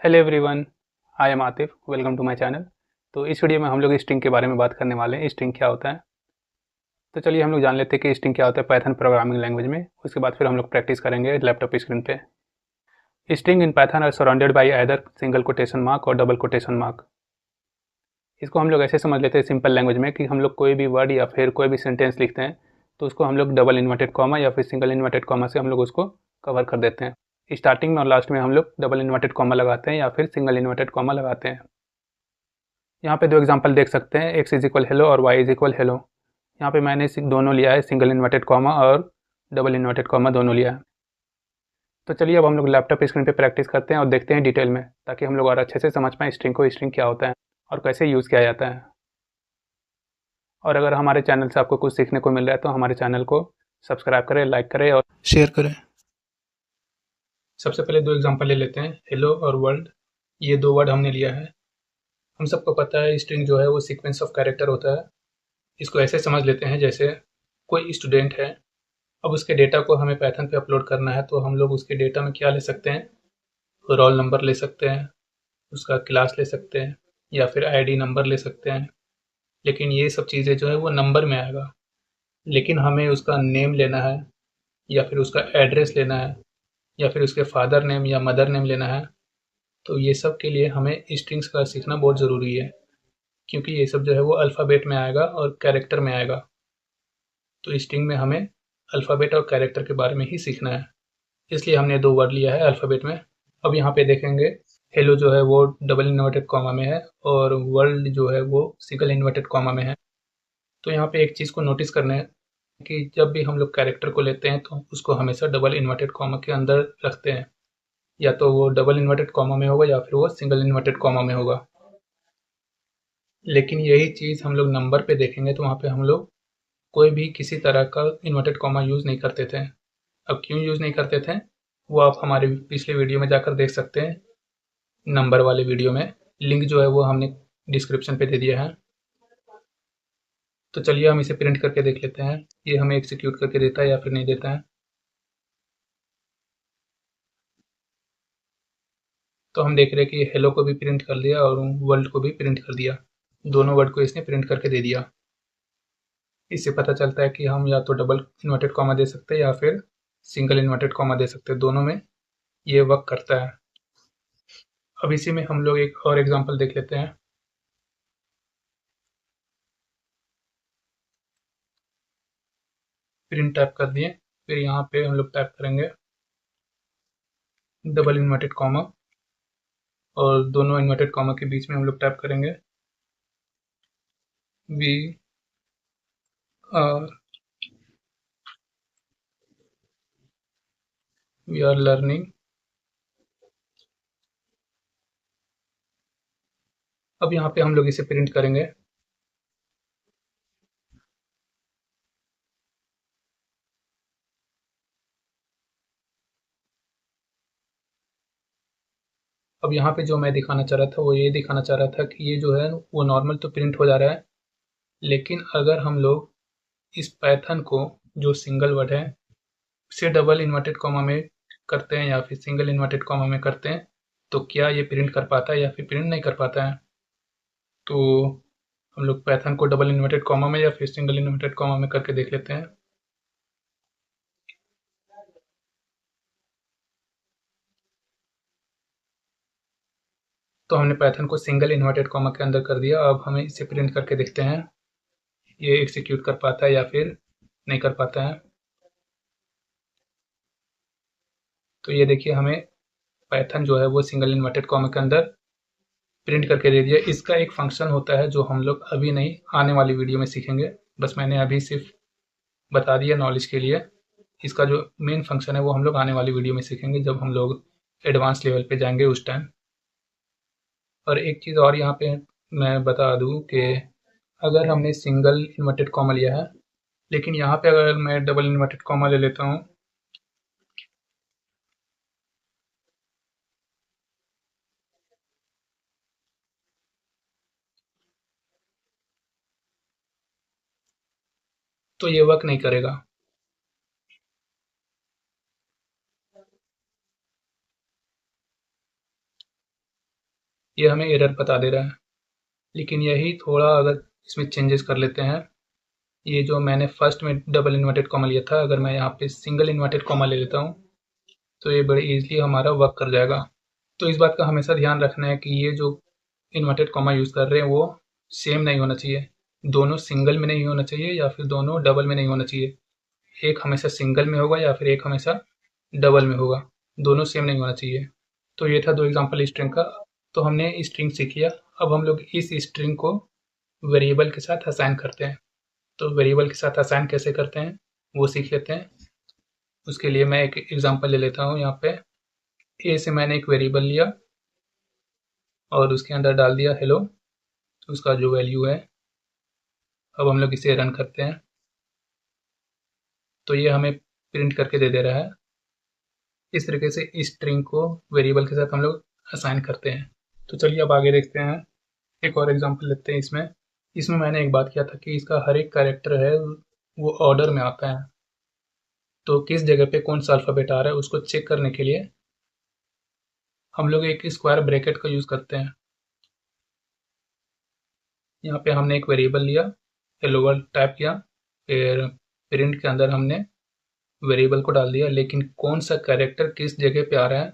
Hello everyone, I am Atif. Welcome to my channel. तो इस video में हम लोग स्ट्रिंग के बारे में बात करने वाले हैं। स्ट्रिंग क्या होता है? तो चलिए हम लोग जान लेते हैं कि स्ट्रिंग क्या होता है पाइथन प्रोग्रामिंग लैंग्वेज में। उसके बाद फिर हम लोग प्रैक्टिस करेंगे लैपटॉप स्क्रीन पे। String in Python are surrounded by either single quotation mark और डबल कोटेशन मार्क। इसको हम लोग ऐसे समझ लेते हैं सिंपल लैंग्वेज में कि हम लोग कोई भी वर्ड या फिर कोई भी सेंटेंस लिखते हैं तो उसको हम लोग डबल इन्वर्टेड कॉमा या फिर सिंगल इन्वर्टेड कॉमा से हम लोग उसको कवर कर देते हैं। स्टार्टिंग में और लास्ट में हम लोग डबल इन्वर्टेड कॉमा लगाते हैं या फिर सिंगल इन्वर्टेड कॉमा लगाते हैं। यहाँ पे दो एग्जांपल देख सकते हैं, x इज इक्वल हेलो और y इज इक्वल हेलो। यहाँ पे मैंने दोनों लिया है, सिंगल इन्वर्टेड कॉमा और डबल इन्वर्टेड कॉमा दोनों लिया है। तो चलिए अब हम लोग लैपटॉप स्क्रीन पे प्रैक्टिस करते हैं और देखते हैं डिटेल में, ताकि हम लोग और अच्छे से समझ पाएँ स्ट्रिंग क्या होता है और कैसे यूज़ किया जाता है। और अगर हमारे चैनल से आपको कुछ सीखने को मिल रहा है तो हमारे चैनल को सब्सक्राइब करें, लाइक करें और शेयर करें। सबसे पहले दो एग्जांपल ले लेते हैं, हेलो और वर्ल्ड। ये दो वर्ड हमने लिया है। हम सबको पता है स्ट्रिंग जो है वो सीक्वेंस ऑफ कैरेक्टर होता है। इसको ऐसे समझ लेते हैं जैसे कोई स्टूडेंट है, अब उसके डेटा को हमें पाइथन पे अपलोड करना है तो हम लोग उसके डेटा में क्या ले सकते हैं, रोल नंबर ले सकते हैं, उसका क्लास ले सकते हैं या फिर आईडी नंबर ले सकते हैं। लेकिन ये सब चीज़ें जो है वो नंबर में आएगा, लेकिन हमें उसका नेम लेना है या फिर उसका एड्रेस लेना है या फिर उसके फादर नेम या मदर नेम लेना है। तो ये सब के लिए हमें स्ट्रिंग्स का सीखना बहुत ज़रूरी है, क्योंकि ये सब जो है वो अल्फ़ाबेट में आएगा और कैरेक्टर में आएगा। तो स्ट्रिंग में हमें अल्फ़ाबेट और कैरेक्टर के बारे में ही सीखना है, इसलिए हमने दो वर्ड लिया है अल्फ़ाबेट में। अब यहाँ पे देखेंगे, हेलो जो है वो डबल इन्वर्टेड कॉमा में है और वर्ल्ड जो है वो सिंगल इन्वर्टेड कॉमा में है। तो यहाँ पे एक चीज़ को नोटिस करना है कि जब भी हम लोग कैरेक्टर को लेते हैं तो उसको हमेशा डबल इन्वर्टेड कॉमा के अंदर रखते हैं, या तो वो डबल इन्वर्टेड कॉमा में होगा या फिर वो सिंगल इन्वर्टेड कॉमा में होगा। लेकिन यही चीज़ हम लोग नंबर पे देखेंगे तो वहाँ पे हम लोग कोई भी किसी तरह का इन्वर्टेड कॉमा यूज़ नहीं करते थे। अब क्यों यूज़ नहीं करते थे वो आप हमारे पिछले वीडियो में जाकर देख सकते हैं, नंबर वाले वीडियो में। लिंक जो है वो हमने डिस्क्रिप्शन पे दे दिया है। तो चलिए हम इसे प्रिंट करके देख लेते हैं, ये हमें एग्जीक्यूट करके देता है या फिर नहीं देता है। तो हम देख रहे हैं कि हेलो को भी प्रिंट कर दिया और वर्ल्ड को भी प्रिंट कर दिया। दोनों वर्ड को इसने प्रिंट करके दे दिया। इससे पता चलता है कि हम या तो डबल इन्वर्टेड कॉमा दे सकते हैं या फिर सिंगल इन्वर्टेड कॉमा दे सकते हैं, दोनों में ये वर्क करता है। अब इसी में हम लोग एक और एग्जांपल देख लेते हैं। प्रिंट टाइप कर दिए, फिर यहाँ पे हम लोग टाइप करेंगे डबल इन्वर्टेड कॉमा और दोनों इन्वर्टेड कॉमा के बीच में हम लोग टाइप करेंगे we are we are learning. अब यहाँ पे हम लोग इसे प्रिंट करेंगे। अब यहाँ पे जो मैं दिखाना चाह रहा था वो ये दिखाना चाह रहा था कि ये जो है वो नॉर्मल तो प्रिंट हो जा रहा है, लेकिन अगर हम लोग इस पाइथन को, जो सिंगल वर्ड है, उसे डबल इन्वर्टेड कॉमा में करते हैं या फिर सिंगल इन्वर्टेड कॉमा में करते हैं तो क्या ये प्रिंट कर पाता है या फिर प्रिंट नहीं कर पाता है। तो हम लोग पाइथन को डबल इन्वर्टेड कॉमा में या फिर सिंगल इन्वर्टेड कॉमा में करके देख लेते हैं। तो हमने पाइथन को सिंगल इन्वर्टेड कॉमा के अंदर कर दिया। अब हमें इसे प्रिंट करके देखते हैं ये एग्जीक्यूट कर पाता है या फिर नहीं कर पाता है। तो ये देखिए, हमें पाइथन जो है वो सिंगल इन्वर्टेड कॉमा के अंदर प्रिंट करके दे दिया। इसका एक फंक्शन होता है जो हम लोग अभी नहीं, आने वाली वीडियो में सीखेंगे। बस मैंने अभी सिर्फ बता दिया नॉलेज के लिए। इसका जो मेन फंक्शन है वो हम लोग आने वाली वीडियो में सीखेंगे, जब हम लोग एडवांस लेवल पे जाएंगे उस टाइम। और एक चीज़ और यहाँ पे मैं बता दूँ कि अगर हमने सिंगल इन्वर्टेड कॉमा लिया है, लेकिन यहाँ पे अगर मैं डबल इन्वर्टेड कॉमा ले लेता हूँ तो ये वर्क नहीं करेगा। ये हमें एरर बता दे रहा है। लेकिन यही थोड़ा अगर इसमें चेंजेस कर लेते हैं, ये जो मैंने फर्स्ट में डबल इन्वर्टेड कॉमा लिया था, अगर मैं यहाँ पे सिंगल इन्वर्टेड कॉमा ले लेता हूँ तो ये बड़े ईजिली हमारा वर्क कर जाएगा। तो इस बात का हमेशा ध्यान रखना है कि ये जो इन्वर्टेड कॉमा यूज़ कर रहे हैं वो सेम नहीं होना चाहिए। दोनों सिंगल में नहीं होना चाहिए या फिर दोनों डबल में नहीं होना चाहिए। एक हमेशा सिंगल में होगा या फिर एक हमेशा डबल में होगा, दोनों सेम नहीं होना चाहिए। तो ये था 2 एग्ज़ाम्पल स्ट्रिंग का। तो हमने स्ट्रिंग सीख लिया। अब हम लोग इस स्ट्रिंग को वेरिएबल के साथ असाइन करते हैं। तो वेरिएबल के साथ असाइन कैसे करते हैं वो सीख लेते हैं। उसके लिए मैं एक एग्ज़ाम्पल ले लेता हूँ। यहाँ पे ए से मैंने एक वेरिएबल लिया और उसके अंदर डाल दिया हेलो, उसका जो वैल्यू है। अब हम लोग इसे रन करते हैं तो ये हमें प्रिंट करके दे दे रहा है। इस तरीके से स्ट्रिंग को वेरिएबल के साथ हम लोग असाइन करते हैं। तो चलिए अब आगे देखते हैं। एक और एग्जांपल लेते हैं। इसमें इसमें मैंने एक बात किया था कि इसका हर एक कैरेक्टर है वो ऑर्डर में आता है। तो किस जगह पे कौन सा अल्फ़ाबेट आ रहा है उसको चेक करने के लिए हम लोग एक स्क्वायर ब्रैकेट का यूज़ करते हैं। यहाँ पे हमने एक वेरिएबल लिया, हेलो वर्ल्ड टाइप किया, फिर प्रिंट के अंदर हमने वेरिएबल को डाल दिया, लेकिन कौन सा कैरेक्टर किस जगह पे आ रहा है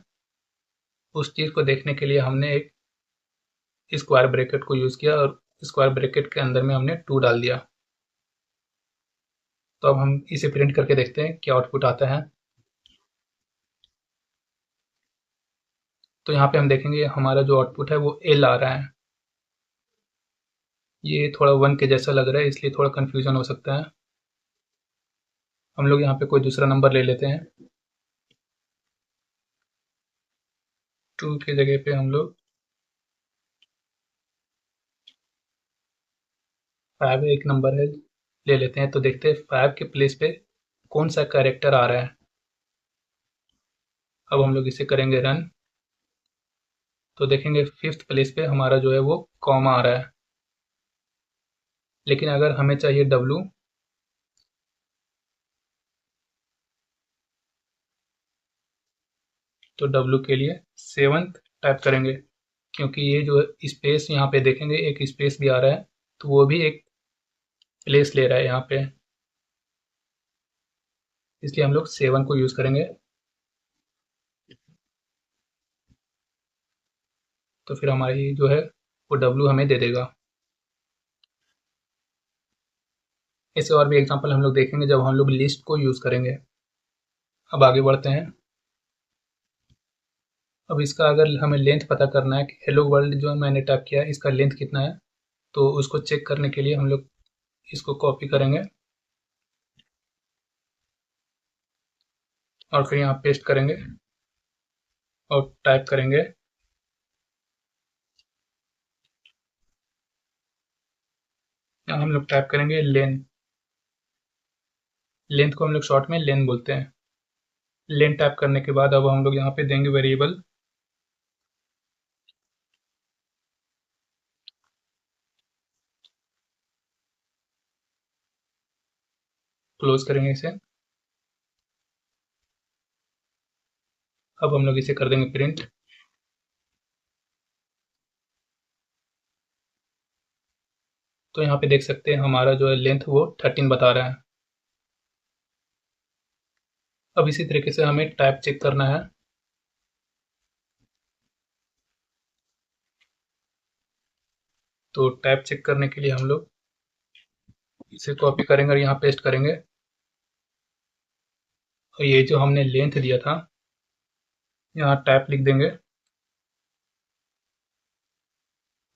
उस चीज़ को देखने के लिए हमने एक स्क्वायर ब्रैकेट को यूज़ किया और स्क्वायर ब्रैकेट के अंदर में हमने 2 डाल दिया। तो अब हम इसे प्रिंट करके देखते हैं क्या आउटपुट आता है। तो यहाँ पे हम देखेंगे हमारा जो आउटपुट है वो एल आ रहा है। ये थोड़ा 1 के जैसा लग रहा है इसलिए थोड़ा कन्फ्यूजन हो सकता है। हम लोग यहाँ पे कोई दूसरा नंबर ले लेते हैं। 2 की जगह पे हम लोग 5 एक नंबर है ले लेते हैं। तो देखते हैं 5 के प्लेस पे कौन सा कैरेक्टर आ रहा है। अब हम लोग इसे करेंगे रन। तो देखेंगे 5th प्लेस पे हमारा जो है वो कॉमा आ रहा है। लेकिन अगर हमें चाहिए डब्लू तो डब्लू के लिए 7th टाइप करेंगे, क्योंकि ये जो स्पेस यहाँ पे देखेंगे एक स्पेस भी आ रहा है तो वो भी एक प्लेस ले रहा है यहाँ पे, इसलिए हम लोग 7 को यूज़ करेंगे। तो फिर हमारी जो है वो डब्लू हमें दे देगा। ऐसे और भी एग्जांपल हम लोग देखेंगे जब हम लोग लिस्ट को यूज़ करेंगे। अब आगे बढ़ते हैं। अब इसका अगर हमें लेंथ पता करना है कि हेलो वर्ल्ड जो मैंने टाइप किया है इसका लेंथ कितना है, तो उसको चेक करने के लिए हम लोग इसको कॉपी करेंगे और फिर यहाँ पेस्ट करेंगे और टाइप करेंगे यहाँ हम लोग टाइप करेंगे लेन। लेंथ को हम लोग शॉर्ट में लेन बोलते हैं। लेन टाइप करने के बाद अब हम लोग यहाँ पे देंगे वेरिएबल, क्लोज करेंगे इसे। अब हम लोग इसे कर देंगे प्रिंट। तो यहाँ पे देख सकते हैं हमारा जो है लेंथ वो 13 बता रहा है। अब इसी तरीके से हमें टाइप चेक करना है। तो टाइप चेक करने के लिए हम लोग इसे कॉपी करेंगे और यहाँ पेस्ट करेंगे और ये जो हमने लेंथ दिया था यहाँ टाइप लिख देंगे।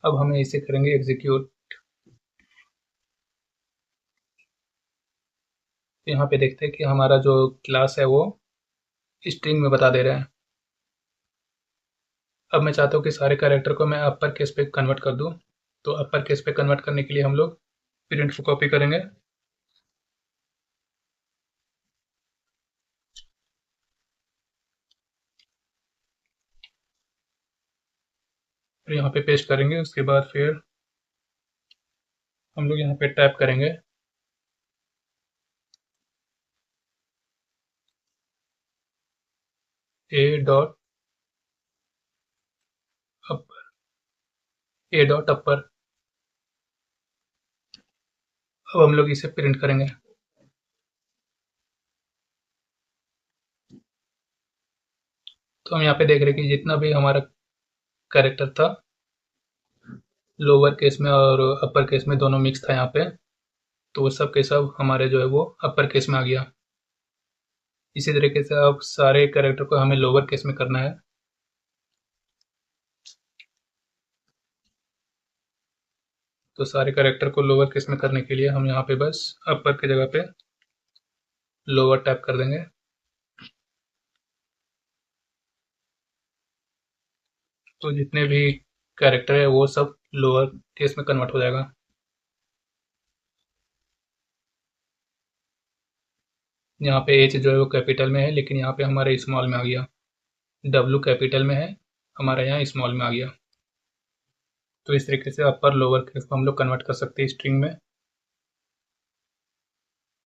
अब हमें इसे करेंगे एग्जीक्यूट। तो यहाँ पे देखते हैं कि हमारा जो क्लास है वो स्ट्रिंग में बता दे रहा है। अब मैं चाहता हूँ कि सारे कैरेक्टर को मैं अपर केस पे कन्वर्ट कर दूँ। तो अपर केस पे कन्वर्ट करने के लिए हम लोग प्रिंट को कॉपी करेंगे और यहाँ पे पेस्ट करेंगे। उसके बाद फिर हम लोग यहाँ पे टाइप करेंगे ए डॉट अपर। ए डॉट अपर। अब हम लोग इसे प्रिंट करेंगे। तो हम यहाँ पे देख रहे हैं कि जितना भी हमारा कैरेक्टर था, लोअर केस में और अपर केस में दोनों मिक्स था यहाँ पे, तो वो सब के सब हमारे जो है वो अपर केस में आ गया। इसी तरीके से अब सारे कैरेक्टर को हमें लोअर केस में करना है। तो सारे कैरेक्टर को लोअर केस में करने के लिए हम यहाँ पे बस अपर की जगह पे लोअर टैप कर देंगे। तो जितने भी कैरेक्टर है वो सब लोअर केस में कन्वर्ट हो जाएगा। यहाँ पे एच जो है वो कैपिटल में है, लेकिन यहाँ पे हमारे स्मॉल में आ गया। डब्लू कैपिटल में है, हमारे यहाँ स्मॉल में आ गया। तो इस तरीके से अपर लोअर केस को हम लोग कन्वर्ट कर सकते हैं स्ट्रिंग में।